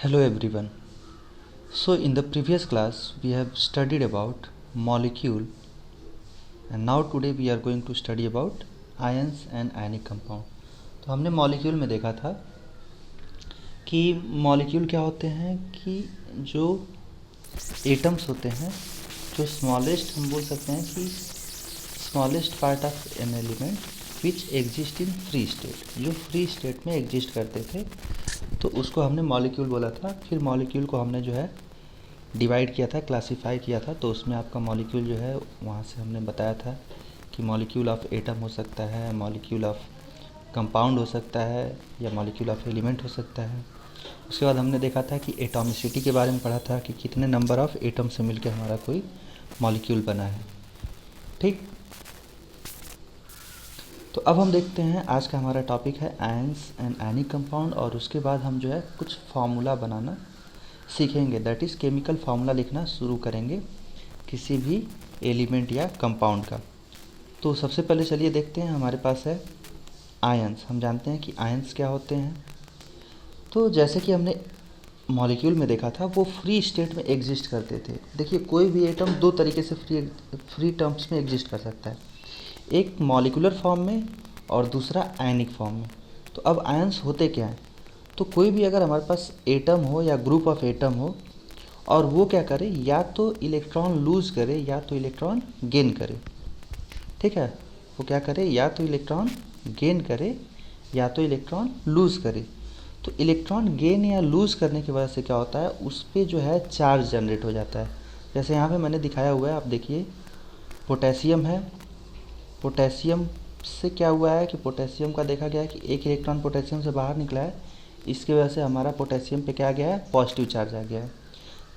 Hello everyone. So in the previous class we have studied about molecule and now today we are going to study about ions and ionic compound. तो हमने molecule में देखा था कि molecule क्या होते हैं कि जो एटम्स होते हैं, जो स्मॉलेस्ट हम बोल सकते हैं कि smallest part of an element which exist in free state, जो फ्री स्टेट में एग्जिस्ट करते थे, तो उसको हमने मॉलिक्यूल बोला था। फिर मॉलिक्यूल को हमने जो है डिवाइड किया था, क्लासिफाई किया था, तो उसमें आपका मॉलिक्यूल जो है वहाँ से हमने बताया था कि मॉलिक्यूल ऑफ एटम हो सकता है, मॉलिक्यूल ऑफ कंपाउंड हो सकता है, या मॉलिक्यूल ऑफ एलिमेंट हो सकता है। उसके बाद हमने देखा था कि एटॉमिसिटी के बारे में पढ़ा था कि कितने नंबर ऑफ़ एटम से मिलकर हमारा कोई मॉलिक्यूल बना है। ठीक, तो अब हम देखते हैं आज का हमारा टॉपिक है आयंस एंड आयनिक कंपाउंड, और उसके बाद हम जो है कुछ फार्मूला बनाना सीखेंगे, दैट इज़ केमिकल फार्मूला लिखना शुरू करेंगे किसी भी एलिमेंट या कंपाउंड का। तो सबसे पहले चलिए देखते हैं, हमारे पास है आयंस। हम जानते हैं कि आयंस क्या होते हैं। तो जैसे कि हमने मॉलिक्यूल में देखा था, वो फ्री स्टेट में एग्जिस्ट करते थे। देखिए, कोई भी एटम दो तरीके से फ्री टर्म्स में एग्जिस्ट कर सकता है, एक मॉलिक्यूलर फॉर्म में और दूसरा आयनिक फॉर्म में। तो अब आयंस होते क्या हैं? तो कोई भी अगर हमारे पास एटम हो या ग्रुप ऑफ एटम हो और वो क्या करे, या तो इलेक्ट्रॉन लूज करे या तो इलेक्ट्रॉन गेन करे। ठीक है, वो क्या करे, या तो इलेक्ट्रॉन गेन करे या तो इलेक्ट्रॉन लूज करे। तो इलेक्ट्रॉन गेन या लूज करने की वजह से क्या होता है, उस पर जो है चार्ज जनरेट हो जाता है। जैसे यहाँ पे मैंने दिखाया हुआ है, आप देखिए, पोटेशियम है। पोटेशियम से क्या हुआ है कि पोटेशियम का देखा गया है कि एक इलेक्ट्रॉन पोटेशियम से बाहर निकला है, इसकी वजह से हमारा पोटेशियम पे क्या गया है, पॉजिटिव चार्ज आ गया है।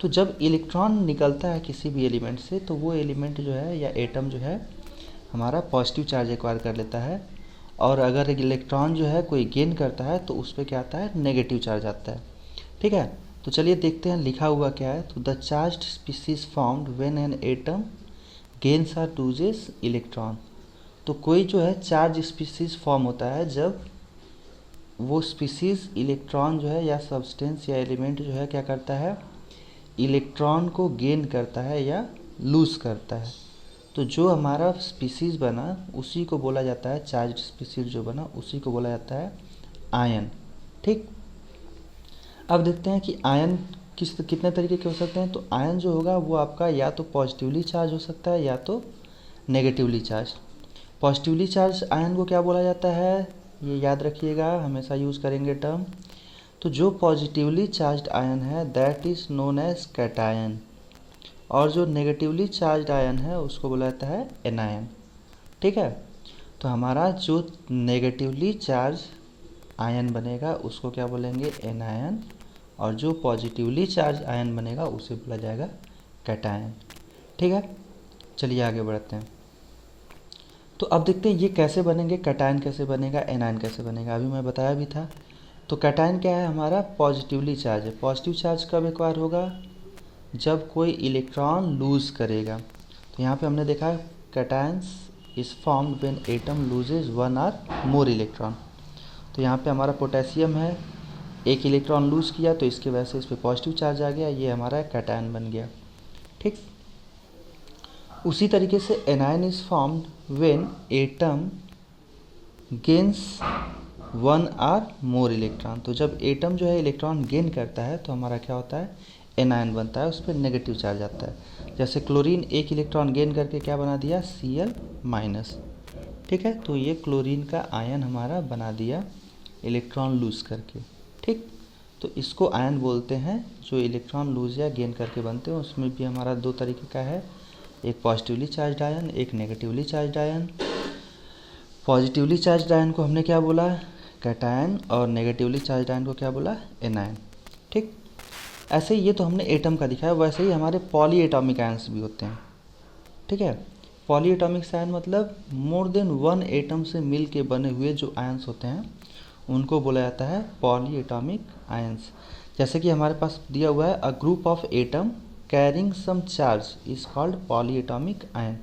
तो जब इलेक्ट्रॉन निकलता है किसी भी एलिमेंट से, तो वो एलिमेंट जो है या एटम जो है हमारा पॉजिटिव चार्ज एक्वायर कर लेता है, और अगर इलेक्ट्रॉन जो है कोई गेन करता है तो उस पर क्या आता है, नेगेटिव चार्ज आता है। ठीक है, तो चलिए देखते हैं लिखा हुआ क्या है। तो the charged species formed when an atom gains और लूजेस इलेक्ट्रॉन। तो कोई जो है चार्ज स्पीसीज फॉर्म होता है जब वो स्पीसीज इलेक्ट्रॉन जो है या सब्सटेंस या एलिमेंट जो है क्या करता है, इलेक्ट्रॉन को गेन करता है या लूज करता है। तो जो हमारा स्पीसीज बना उसी को बोला जाता है, चार्ज स्पीसीज जो बना उसी को बोला जाता है आयन। ठीक, अब देखते हैं कि आयन कितने तरीके के हो सकते हैं। तो आयन जो होगा वो आपका या तो पॉजिटिवली चार्ज हो सकता है या तो negatively charge. Positively charge ion को क्या बोला जाता है, ये याद रखिएगा, हमेशा यूज़ करेंगे टर्म। तो जो पॉजिटिवली चार्ज्ड आयन है that is known as cation, और जो नेगेटिवली चार्ज्ड आयन है उसको बोला जाता है एनायन। ठीक है, तो हमारा जो नेगेटिवली चार्ज आयन बनेगा उसको क्या बोलेंगे, एनायन, और जो पॉजिटिवली चार्ज आयन बनेगा उसे बोला जाएगा कैटायन। ठीक है, चलिए आगे बढ़ते हैं। तो अब देखते हैं ये कैसे बनेंगे, कैटायन कैसे बनेगा, एनायन कैसे बनेगा। अभी मैं बताया भी था। तो कैटायन क्या है, हमारा पॉजिटिवली चार्ज है। पॉजिटिव चार्ज कब एक्वायर होगा, जब कोई इलेक्ट्रॉन लूज करेगा। तो यहाँ पे हमने देखा cations is formed when atom loses one और मोर इलेक्ट्रॉन। तो यहाँ पे हमारा पोटेशियम है, एक इलेक्ट्रॉन लूज किया तो इसकी वजह से इस पर पॉजिटिव चार्ज आ गया, ये हमारा कैटायन बन गया। ठीक, उसी तरीके से anion is formed when atom gains one और मोर इलेक्ट्रॉन। तो जब एटम जो है इलेक्ट्रॉन गेन करता है तो हमारा क्या होता है, एनायन बनता है, उस पर नेगेटिव चार्ज आता है। जैसे क्लोरीन एक इलेक्ट्रॉन गेन करके क्या बना दिया, Cl-। ठीक है, तो ये क्लोरीन का आयन हमारा बना दिया इलेक्ट्रॉन लूज करके। ठीक, तो इसको आयन बोलते हैं जो इलेक्ट्रॉन लूज या गेन करके बनते हैं। उसमें भी हमारा दो तरीके का है, एक पॉजिटिवली चार्ज आयन, एक negatively charge ion. Positively charge ion को हमने क्या बोला, कैटायन, और नेगेटिवली चार्ज आयन को क्या बोला, एनायन। ठीक, ऐसे ही ये तो हमने एटम का दिखाया, वैसे ही हमारे पॉली एटॉमिक आयन्स भी होते हैं। ठीक है, पॉली एटॉमिक आयन मतलब मोर देन वन एटम से मिल के बने हुए जो आयन्स होते हैं उनको बोला जाता है पॉली एटॉमिक आयन्स। जैसे कि हमारे पास दिया हुआ है, a group of atom carrying some charge is called poly atomic ion.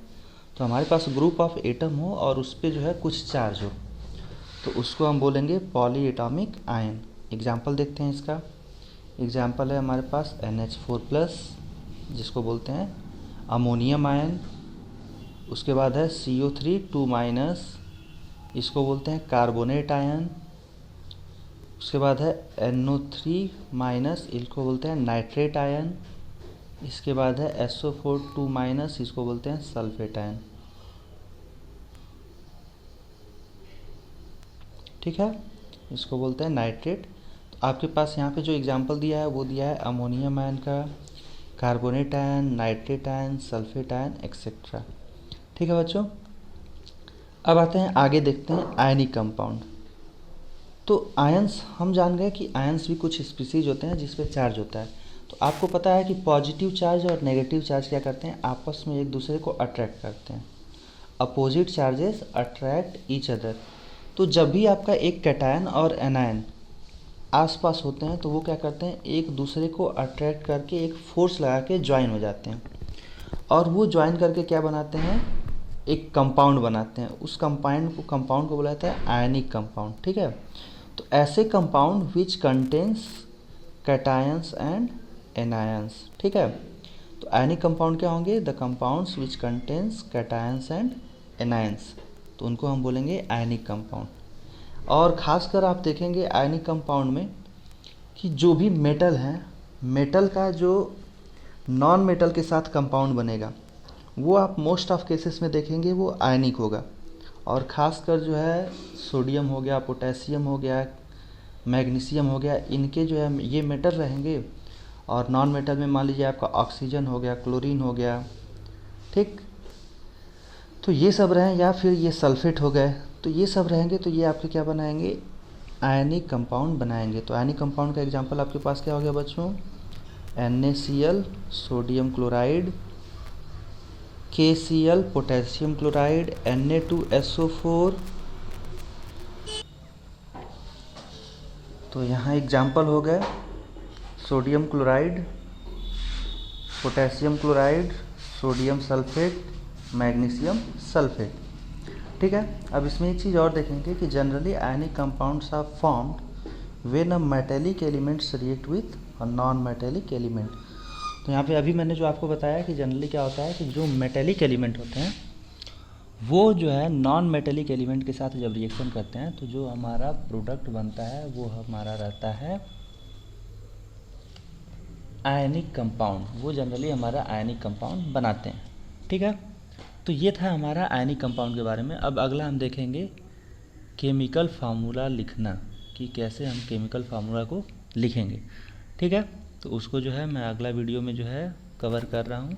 तो हमारे पास ग्रुप ऑफ एटम हो और उस पर जो है कुछ चार्ज हो तो उसको हम बोलेंगे पॉली एटॉमिक आयन। एग्जाम्पल देखते हैं इसका। एग्जाम्पल है हमारे पास NH4+, जिसको बोलते हैं अमोनियम आयन। उसके बाद है CO3 2-, इसको बोलते हैं कार्बोनेट आयन। उसके बाद है NO3-, इसको बोलते हैं नाइट्रेट आयन। इसके बाद है SO4 2-, इसको बोलते हैं सल्फेट आयन। ठीक है, इसको बोलते हैं नाइट्रेट। तो आपके पास यहाँ पे जो एग्जांपल दिया है वो दिया है अमोनियम आयन का, carbonate ion, nitrate ion, sulphate ion etcetera. ठीक है बच्चों, अब आते हैं आगे, देखते हैं आयनिक कंपाउंड। तो आयंस, हम जान गए कि आयंस भी कुछ स्पीसीज होते हैं जिस पे चार्ज होता है। तो आपको पता है कि पॉजिटिव चार्ज और नेगेटिव चार्ज क्या करते हैं, आपस में एक दूसरे को अट्रैक्ट करते हैं। Opposite charges attract each other. तो जब भी आपका एक कैटायन और एनायन आसपास होते हैं तो वो क्या करते हैं, एक दूसरे को अट्रैक्ट करके एक फोर्स लगा के ज्वाइन हो जाते हैं, और वो ज्वाइन करके क्या बनाते हैं, एक कंपाउंड बनाते हैं। उस कंपाउंड को बोला जाता है आयनिक कंपाउंड। ठीक है, तो ऐसे compound which contains cations and anions. ठीक है, तो आयनिक कंपाउंड क्या होंगे, the compounds which contains cations and anions, तो उनको हम बोलेंगे आयनिक कंपाउंड। और ख़ासकर आप देखेंगे आयनिक कंपाउंड में कि जो भी मेटल है, मेटल का जो नॉन मेटल के साथ कंपाउंड बनेगा वो आप मोस्ट ऑफ केसेस में देखेंगे वो आयनिक होगा। और ख़ासकर जो है सोडियम हो गया, पोटेशियम हो गया, मैग्नीशियम हो गया, इनके जो है ये मेटल रहेंगे। और नॉन मेटल में मान लीजिए आपका ऑक्सीजन हो गया, क्लोरीन हो गया। ठीक, तो ये सब रहें, या फिर ये सल्फेट हो गए, तो ये सब रहेंगे, तो ये आपके क्या बनाएंगे, आयनिक कंपाउंड बनाएंगे। तो आयनिक कंपाउंड का एग्जांपल आपके पास क्या हो गया बच्चों, NaCl sodium chloride, KCl potassium chloride, Na2SO4। तो यहाँ एग्जाम्पल हो गए sodium chloride, potassium chloride, sodium sulphate, magnesium sulphate. ठीक है, अब इसमें एक चीज़ और देखेंगे कि generally ionic compounds are formed when a metallic elements react with a non metallic element. तो यहाँ पे अभी मैंने जो आपको बताया कि जनरली क्या होता है कि जो मेटेलिक एलिमेंट होते हैं वो जो है नॉन मेटेलिक एलिमेंट के साथ जब रिएक्शन करते हैं तो जो हमारा प्रोडक्ट बनता है वो हमारा रहता है आयनिक कंपाउंड। वो जनरली हमारा आयनिक कंपाउंड बनाते हैं। ठीक है, तो ये था हमारा आयनिक कंपाउंड के बारे में। अब अगला हम देखेंगे केमिकल फार्मूला लिखना, कि कैसे हम केमिकल फार्मूला को लिखेंगे। ठीक है, तो उसको जो है मैं अगला वीडियो में जो है कवर कर रहा हूँ।